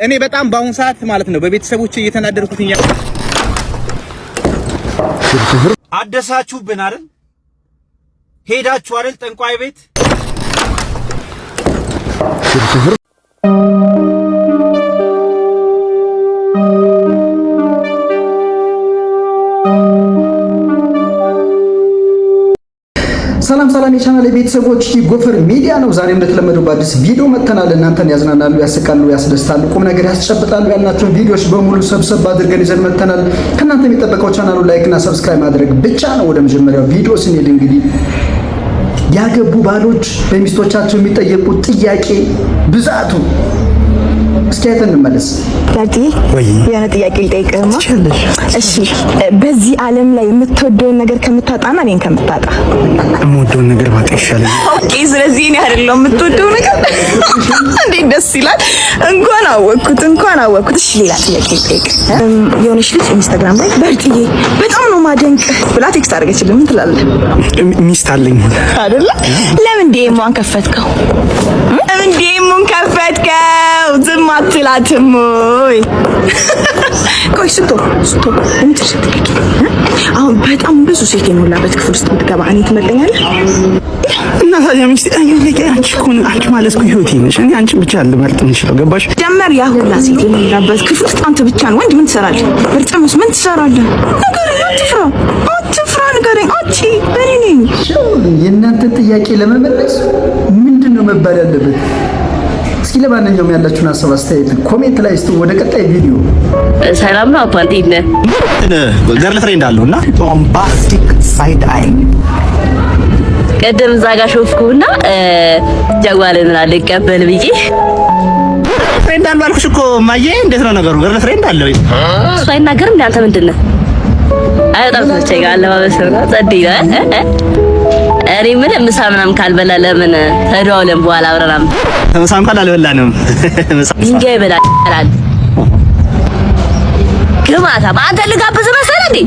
እኔ በጣም ባሁን ሰዓት ማለት ነው በቤተሰቦቼ እየተናደርኩትኛ አደሳችሁብን አይደል? ሄዳችሁ አይደል ጠንቋይ ቤት? ሰላም ሰላም የቻናል ቤተሰቦች ጎፈር ሚዲያ ነው። ዛሬ እንደተለመደው በአዲስ ቪዲዮ መጥተናል። እናንተን ያዝናናሉ፣ ያስቃሉ፣ ያስደስታሉ፣ ቁም ነገር ያስጨብጣሉ ያልናቸው ቪዲዮዎች በሙሉ ሰብሰብ አድርገን ይዘን መጥተናል። ከእናንተ የሚጠበቀው ቻናሉ ላይክ እና ሰብስክራይብ ማድረግ ብቻ ነው። ወደ መጀመሪያው ቪዲዮ ስንሄድ እንግዲህ ያገቡ ባሎች በሚስቶቻቸው የሚጠየቁት ጥያቄ ብዛቱ እስኪ አይተን እንመለስ። ዳዲ የሆነ ጥያቄ ልጠይቅህማ? እሺ፣ በዚህ ዓለም ላይ የምትወደውን ነገር ከምታጣና እኔን ከምታጣ የምወደውን ነገር ባጣ ይሻላል። ኦኬ፣ ስለዚህ እኔ አይደለም የምትወደው ነገር እንዴት ደስ ይላል። እንኳን አወቅኩት። እሺ፣ ሌላ ጥያቄ ልጠይቅ። የሆነች ልጅ ኢንስታግራም ላይ በርጥዬ በጣም ነው ማደንቅ ብላ ቴክስት አድርገችልኝ። ምን ትላለህ? ሚስት አለኝ አይደለ? ለምን ዴሞን ከፈትከው? ዝም አትላትም ወይ? ቆይ ስቶ አሁን በጣም ብዙ ሴት የሞላበት ክፍል ውስጥ ብትገባ እኔ ትመርጠኛለህ? እና ታዲያ ሚስት አንቺ ማለት እኮ ህይወቴ ነሽ። እኔ አንቺ ብቻ ልመርጥ እንችላል። ገባሽ? ጀመር ያ ሁላ ሴት የሞላበት ክፍል ውስጥ አንተ ብቻ ነው ወንድ። ምን ትሰራለህ? በርጥምስ ምን ትሰራለህ? ንገረኝ። አትፍራ ንገረኝ። አንቺ እኔ ነኝ። የእናንተን ጥያቄ ለመመለስ ምንድን ነው መባል ያለበት? እስኪ ለማንኛውም ያላችሁን ሀሳብ አስተያየት ኮሜንት ላይ እስቲ ወደ ቀጣይ ቪዲዮ። ሰላም ነው አባቴ ነህ? ገርል ፍሬንድ አለውና ቦምባስቲክ ሳይድ አይ ቀደም እዛ ጋር ሾፍኩና ጀዋልን አልቀበል ብዬ ፍሬንድ አለው አልኩሽ እኮ ማዬ። እንዴት ነው ነገሩ? ገርል ፍሬንድ አለ ወይ? እሱ አይናገርም እንዴ? አንተ ምንድን ነህ? አይጣም ተቸጋ አለባበስ ነው ጸድይ ነው። እኔ ምን ምሳ ምናምን ካልበላ ለምን ተደዋውለን በኋላ አብረናም ምሳ እንኳን አልበላንም። ድንጋይ ይበላል ግማታ አንተ ልጋብዝ መሰለህ እንዴ?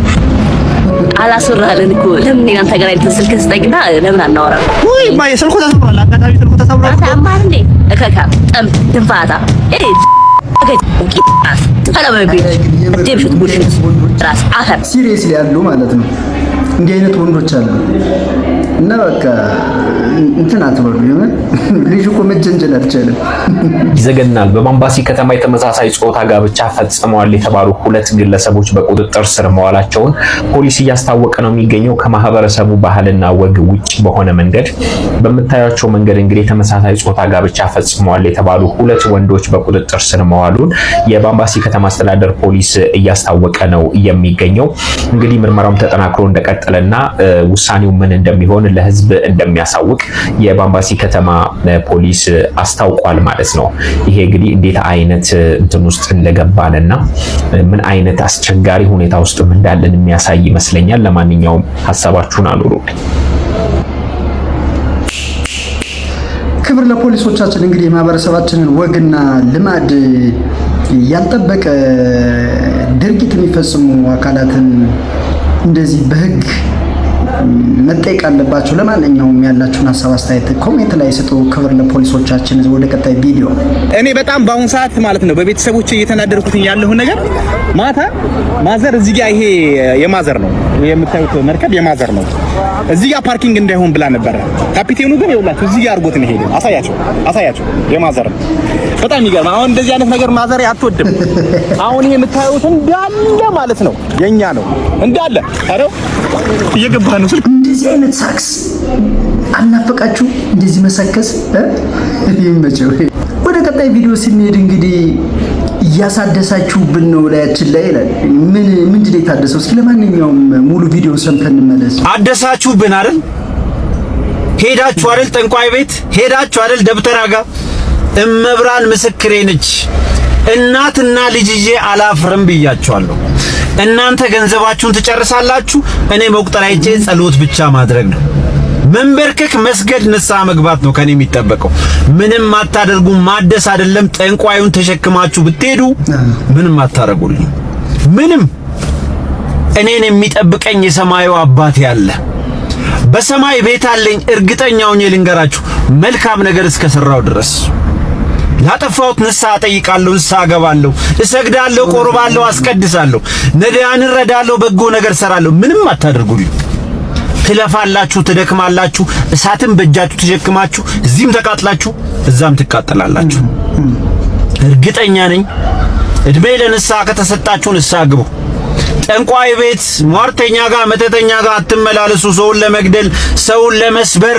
አላስወራልን እኮ ለምን እናንተ ጋር ስልክ ስጠኝና ለምን አናወራም? ወይ ማየ ስልኩ ተሰብሯል። አጋጣሚ ስልኩ ተሰብሯል። አታማር እንዴ እከካ ጠም ድንፋታ ሲሪየስሊ ያሉ ማለት ነው። እንዲህ አይነት ወንዶች አሉ እና በቃ እንትን አትበሉ። የምን ልጅ እኮ መጀንጀል አልቻለም። ይዘገናል። በባምባሲ ከተማ የተመሳሳይ ጾታ ጋብቻ ፈጽመዋል የተባሉ ሁለት ግለሰቦች በቁጥጥር ስር መዋላቸውን ፖሊስ እያስታወቀ ነው የሚገኘው። ከማህበረሰቡ ባህልና ወግ ውጪ በሆነ መንገድ በምታያቸው መንገድ እንግዲህ የተመሳሳይ ጾታ ጋብቻ ፈጽመዋል የተባሉ ሁለት ወንዶች በቁጥጥር ስር መዋሉን የባምባሲ ከተማ አስተዳደር ፖሊስ እያስታወቀ ነው የሚገኘው። እንግዲህ ምርመራውም ተጠናክሮ እንደቀጠለና ውሳኔው ምን እንደሚሆን ለህዝብ እንደሚያሳውቅ የባምባሲ ከተማ ፖሊስ አስታውቋል ማለት ነው። ይሄ እንግዲህ እንዴት አይነት እንትን ውስጥ እንደገባንና ምን አይነት አስቸጋሪ ሁኔታ ውስጥ እንዳለን የሚያሳይ ይመስለኛል። ለማንኛውም ሐሳባችሁን አኑሩ። ክብር ለፖሊሶቻችን። እንግዲህ የማህበረሰባችንን ወግና ልማድ ያልጠበቀ ድርጊት የሚፈጽሙ አካላትን እንደዚህ በህግ መጠየቅ አለባቸው። ለማንኛውም ያላችሁን ሀሳብ አስተያየት ኮሜንት ላይ ስጡ። ክብር ለፖሊሶቻችን። ወደ ቀጣይ ቪዲዮ። እኔ በጣም ባሁን ሰዓት ማለት ነው በቤተሰቦቼ እየተናደርኩትኝ ያለሁ ነገር ማታ ማዘር እዚህ ጋር ይሄ የማዘር ነው የምታዩት መርከብ የማዘር ነው። እዚህ ጋር ፓርኪንግ እንዳይሆን ብላ ነበር። ካፒቴኑ ግን ይኸውላችሁ እዚህ ጋር አድርጎት ነው ሄደ። አሳያቸው የማዘር ነው። በጣም ይገርም። አሁን እንደዚህ አይነት ነገር ማዘር አትወድም። አሁን ይሄ የምታዩት እንዳለ ማለት ነው የኛ ነው እንዳለ አረው እየገባ ነው። እንደዚህ አይነት ሳክስ አናፈቃችሁ? እንደዚህ መሰከስ ይመቸው። ወደ ቀጣይ ቪዲዮ ስንሄድ እንግዲህ እያሳደሳችሁብን ነው ላያችን ላይ ይላል። ምንድን ነው የታደሰው? እስኪ ለማንኛውም ሙሉ ቪዲዮ ሰምተን እንመለስ። አደሳችሁብን አይደል? ሄዳችሁ አይደል ጠንቋይ ቤት? ሄዳችሁ አይደል ደብተራ ጋር? እመብራን ምስክሬ ነች። እናትና ልጅዬ አላፍርም ብያችኋለሁ። እናንተ ገንዘባችሁን ትጨርሳላችሁ። እኔ መቁጠሪያዬ ጸሎት ብቻ ማድረግ ነው። መንበርከክ፣ መስገድ፣ ንስሐ መግባት ነው ከኔ የሚጠበቀው። ምንም አታደርጉ። ማደስ አይደለም ጠንቋዩን ተሸክማችሁ ብትሄዱ ምንም አታረጉልኝ። ምንም እኔን የሚጠብቀኝ የሰማዩ አባቴ አለ። በሰማይ ቤት አለኝ። እርግጠኛው ነኝ ልንገራችሁ መልካም ነገር እስከሰራው ድረስ ላጠፋሁት ንስሐ ጠይቃለሁ፣ ንስሐ ገባለሁ፣ እሰግዳለሁ፣ ቆርባለሁ፣ አስቀድሳለሁ፣ ነዳያንን ረዳለሁ፣ በጎ ነገር ሰራለሁ። ምንም አታደርጉልኝ። ትለፋላችሁ፣ ትደክማላችሁ፣ እሳትን በእጃችሁ ተሸክማችሁ እዚህም ተቃጥላችሁ እዛም ትቃጠላላችሁ። እርግጠኛ ነኝ እድሜ ለንስሐ ከተሰጣችሁ ንስሐ ግቡ። ጠንቋይ ቤት ሟርተኛ ጋር መተተኛ ጋር አትመላለሱ። ሰውን ለመግደል ሰውን ለመስበር።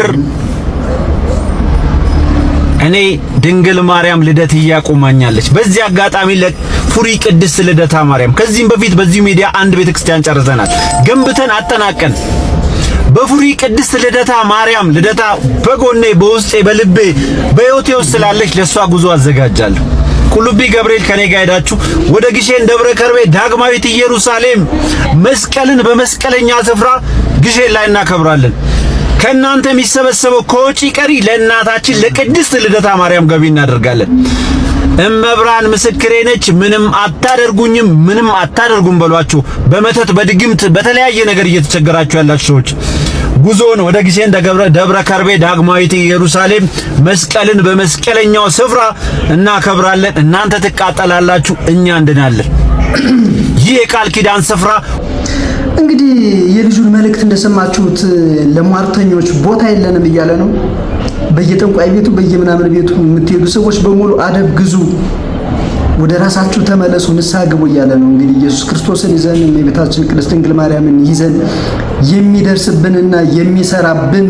እኔ ድንግል ማርያም ልደት እያቆማኛለች። በዚህ አጋጣሚ ለፉሪ ቅድስት ልደታ ማርያም ከዚህም በፊት በዚህ ሚዲያ አንድ ቤተክርስቲያን ጨርሰናል፣ ገንብተን አጠናቀን። በፉሪ ቅድስት ልደታ ማርያም ልደታ በጎኔ በውስጤ በልቤ በሕይወቴ ውስጥ ስላለች ለሷ ጉዞ አዘጋጃለሁ። ቁልቢ ገብርኤል ከኔ ጋር ሄዳችሁ ወደ ግሼን ደብረ ከርቤ ዳግማዊት ኢየሩሳሌም መስቀልን በመስቀለኛ ስፍራ ግሼን ላይ እናከብራለን። ከእናንተ የሚሰበሰበው ከወጪ ቀሪ ለእናታችን ለቅድስት ልደታ ማርያም ገቢ እናደርጋለን። እመብርሃን ምስክሬ ነች። ምንም አታደርጉኝም፣ ምንም አታደርጉም በሏችሁ። በመተት በድግምት በተለያየ ነገር እየተቸገራችሁ ያላችሁ ሰዎች ጉዞን ወደ ግሼን ደብረ ከርቤ ዳግማዊት ኢየሩሳሌም መስቀልን በመስቀለኛው ስፍራ እናከብራለን። እናንተ ትቃጠላላችሁ፣ እኛ እንድናለን። ይህ የቃል ኪዳን ስፍራ እንግዲህ የልጁን መልእክት እንደሰማችሁት ለሟርተኞች ቦታ የለንም እያለ ነው። በየጠንቋይ ቤቱ በየምናምን ቤቱ የምትሄዱ ሰዎች በሙሉ አደብ ግዙ፣ ወደ ራሳችሁ ተመለሱ፣ ንስሐ ግቡ እያለ ነው። እንግዲህ ኢየሱስ ክርስቶስን ይዘን የቤታችን ቅድስት ድንግል ማርያምን ይዘን የሚደርስብንና የሚሰራብን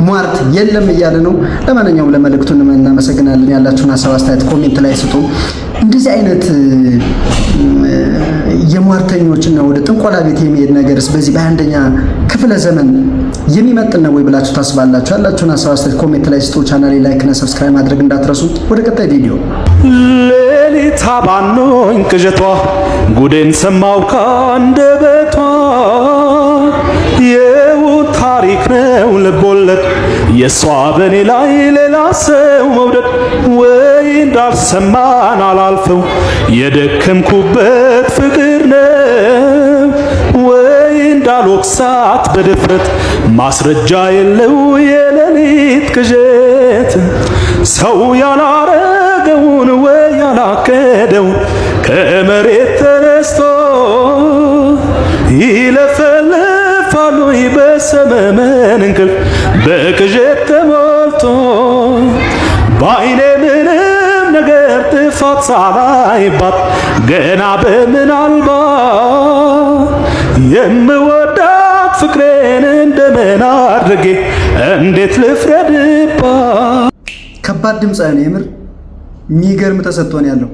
ሟርት የለም እያለ ነው። ለማንኛውም ለመልእክቱ እናመሰግናለን። ያላችሁን ሀሳብ አስተያየት ኮሜንት ላይ ስጡ። እንደዚህ አይነት የሟርተኞችና ወደ ጥንቆላ ቤት የሚሄድ ነገርስ በዚህ በ21ኛ ክፍለ ዘመን የሚመጥን ነው ወይ ብላችሁ ታስባላችሁ? ያላችሁን ሀሳብ አስተያየት ኮሜንት ላይ ስጡ። ቻናሌ ላይክ እና ሰብስክራይብ ማድረግ እንዳትረሱ። ወደ ቀጣይ ቪዲዮ። ሌሊት አባኖኝ ቅዠቷ ጉዴን ሰማው ካንደበቷ የውት ታሪክ ነው ልቦለድ የሷ በኔ ላይ ሌላ ሰው መውደድ ወይ እንዳልሰማን አላልፈው የደከምኩበት ፍቅር ነው ወይ እንዳልወቅሳት በድፍረት ማስረጃ የለው የሌሊት ቅዠት ሰው ያላረገውን ወይ ያላቀደውን ከመሬት ተነስቶ ይለፈልፋሉ በሰመመን እንቅልፍ በቅዠት ተሞልቶ በዓይኔ ምንም ነገር ጥፋት ሳላይባት ገና በምናልባት የምወዳት ፍቅሬን እንደምን አድርጌ እንዴት ልፍረድባት። ከባድ ድምፅ ነው የምር የሚገርም ተሰጥቶን ያለው።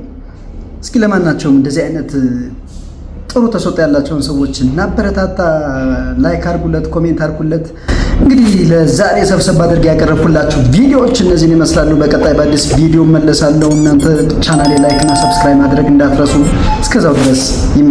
እስኪ ለማናቸውም እንደዚህ አይነት ጥሩ ተሰጥቶ ያላቸውን ሰዎች እናበረታታ። ላይክ አድርጉለት፣ ኮሜንት አድርጉለት። እንግዲህ ለዛሬ ሰብሰብ አድርጌ ያቀረብኩላችሁ ቪዲዮዎች እነዚህን ይመስላሉ። በቀጣይ በአዲስ ቪዲዮ መለሳለሁ። እናንተ ቻናሌ ላይክ እና ሰብስክራይብ ማድረግ እንዳትረሱ። እስከዛው ድረስ ይመ